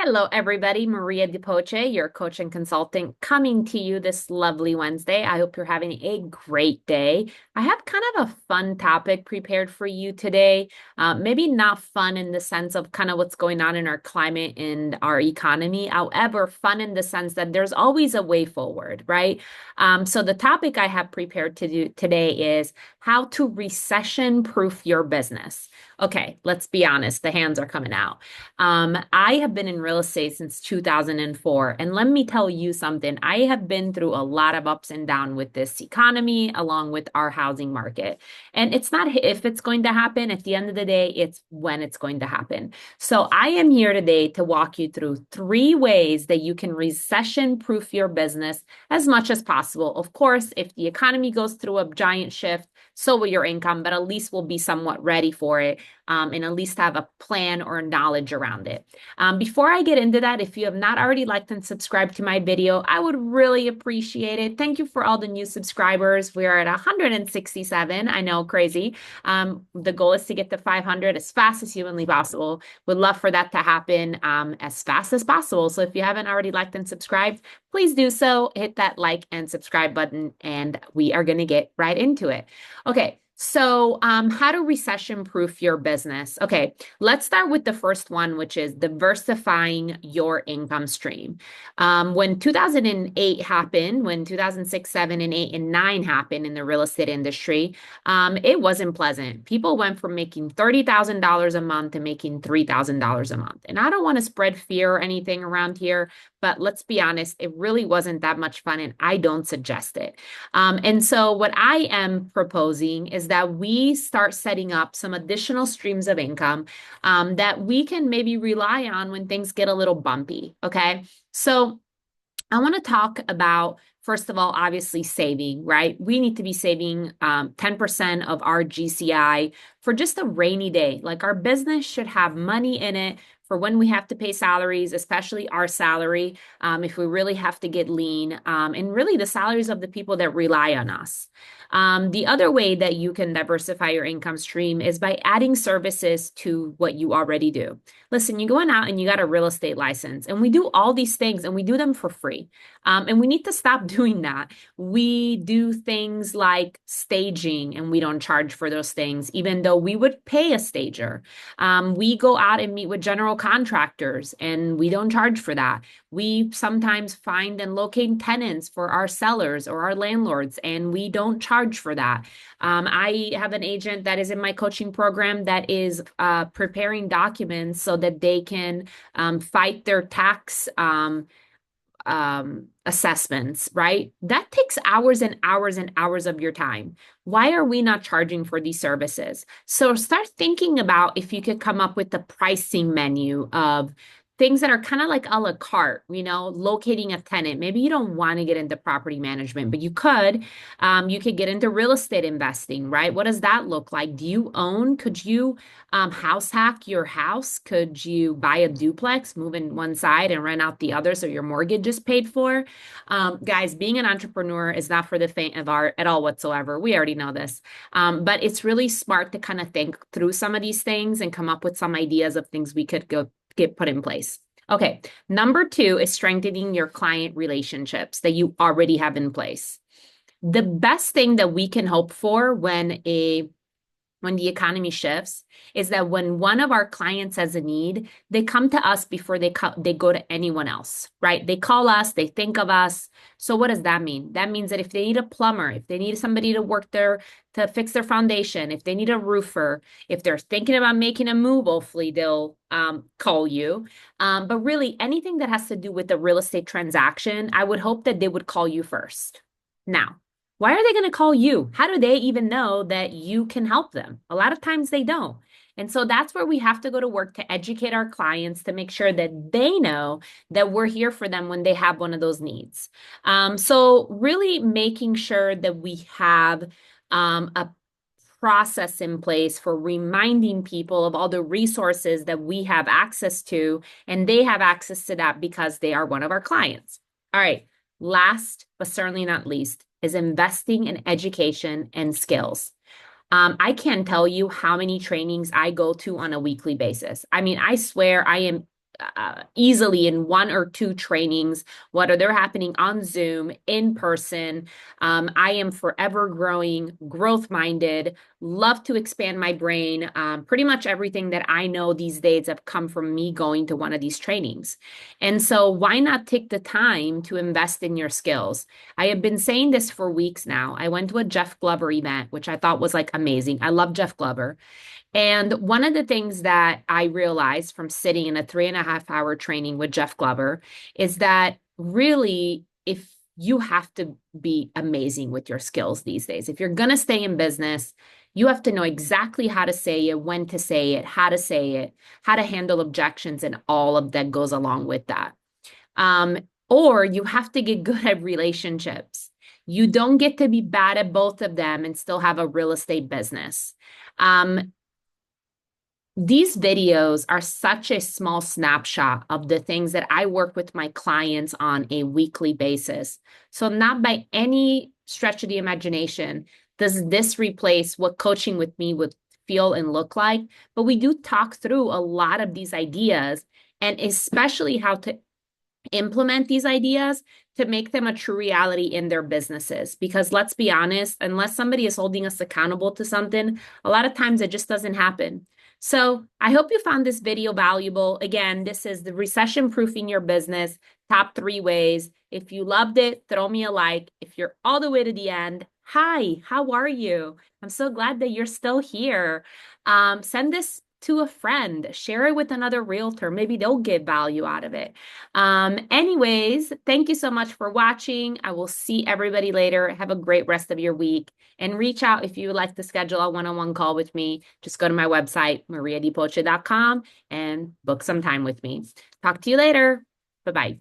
Hello, everybody. Maria DePoce, your coach and consultant, coming to you this lovely Wednesday. I hope you're having a great day. I have kind of a fun topic prepared for you today. Maybe not fun in the sense of kind of what's going on in our climate and our economy. However, fun in the sense that there's always a way forward, right? So the topic I have prepared to do today is how to recession proof your business. Okay, let's be honest. The hands are coming out. I have been in real estate since 2004. And let me tell you something. I have been through a lot of ups and downs with this economy, along with our housing market. And it's not if it's going to happen. At the end of the day, it's when it's going to happen. So I am here today to walk you through 3 ways that you can recession proof your business as much as possible. Of course, if the economy goes through a giant shift, so will your income, but at least we'll be somewhat ready for it, and at least have a plan or knowledge around it. Before I get into that, if you have not already liked and subscribed to my video, I would really appreciate it. Thank you for all the new subscribers. We are at 167. I know, crazy. The goal is to get to 500 as fast as humanly possible. Would love for that to happen as fast as possible. So if you haven't already liked and subscribed, please do so. Hit that like and subscribe button, and we are going to get right into it. Okay. So, how to recession proof your business? Okay, let's start with the first one, which is diversifying your income stream. When 2008 happened, when 2006, 7, and 8, and 9 happened in the real estate industry, it wasn't pleasant. People went from making $30,000 a month to making $3,000 a month. And I don't want to spread fear or anything around here, but let's be honest, it really wasn't that much fun, and I don't suggest it. And so what I am proposing is that we start setting up some additional streams of income that we can maybe rely on when things get a little bumpy. Okay. So I want to talk about, first of all, obviously saving, right? We need to be saving 10% of our GCI for just a rainy day. Like our business should have money in it for when we have to pay salaries, especially our salary, if we really have to get lean, and really the salaries of the people that rely on us. The other way that you can diversify your income stream is by adding services to what you already do. Listen, you're going out and you got a real estate license, and we do all these things and we do them for free. And we need to stop doing that. We do things like staging, and we don't charge for those things, even though we would pay a stager. We go out and meet with general contractors, and we don't charge for that. We sometimes find and locate tenants for our sellers or our landlords, and we don't charge for that. I have an agent that is in my coaching program that is preparing documents so that they can fight their tax assessments, right? That takes hours and hours and hours of your time. Why are we not charging for these services? So start thinking about if you could come up with the pricing menu of things that are kind of like a la carte, locating a tenant. Maybe you don't want to get into property management, but you could. You could get into real estate investing, right? What does that look like? Do you own? Could you house hack your house? Could you buy a duplex, move in one side and rent out the other so your mortgage is paid for? Guys, being an entrepreneur is not for the faint of heart at all whatsoever. We already know this. But it's really smart to kind of think through some of these things and come up with some ideas of things we could get put in place. Okay, number 2 is strengthening your client relationships that you already have in place. The best thing that we can hope for when the economy shifts is that when one of our clients has a need, they come to us before they go to anyone else, right? They call us, they think of us. So what does that mean? That means that if they need a plumber, if they need somebody to work there to fix their foundation, if they need a roofer, if they're thinking about making a move, hopefully they'll call you. But really anything that has to do with the real estate transaction, I would hope that they would call you first. Now, why are they going to call you? How do they even know that you can help them? A lot of times they don't. And so that's where we have to go to work to educate our clients to make sure that they know that we're here for them when they have one of those needs. So really making sure that we have a process in place for reminding people of all the resources that we have access to, and they have access to that because they are one of our clients. All right. Last, but certainly not least, is investing in education and skills. I can't tell you how many trainings I go to on a weekly basis. I mean, I swear I am easily in one or two trainings, whether they're happening on Zoom, in person. I am forever growing, growth minded, love to expand my brain. Pretty much everything that I know these days have come from me going to one of these trainings. And so, why not take the time to invest in your skills? I have been saying this for weeks now. I went to a Jeff Glover event, which I thought was like amazing. I love Jeff Glover. And one of the things that I realized from sitting in a 3.5 hour training with Jeff Glover is that really, if you have to be amazing with your skills these days, if you're going to stay in business, you have to know exactly how to say it, when to say it, how to handle objections, and all of that goes along with that. Um, or you have to get good at relationships. You don't get to be bad at both of them and still have a real estate business. Um, these videos are such a small snapshot of the things that I work with my clients on a weekly basis. So, not by any stretch of the imagination does this replace what coaching with me would feel and look like. But we do talk through a lot of these ideas and especially how to implement these ideas to make them a true reality in their businesses. Because let's be honest, unless somebody is holding us accountable to something, a lot of times it just doesn't happen. So I hope you found this video valuable. Again, this is the recession proofing your business, top 3 ways. If you loved it, throw me a like. If you're all the way to the end, hi, how are you? I'm so glad that you're still here. Send this to a friend, share it with another realtor. Maybe they'll get value out of it. Anyways, thank you so much for watching. I will see everybody later. Have a great rest of your week and reach out if you would like to schedule a one-on-one call with me. Just go to my website, mariadipoche.com, and book some time with me. Talk to you later. Bye-bye.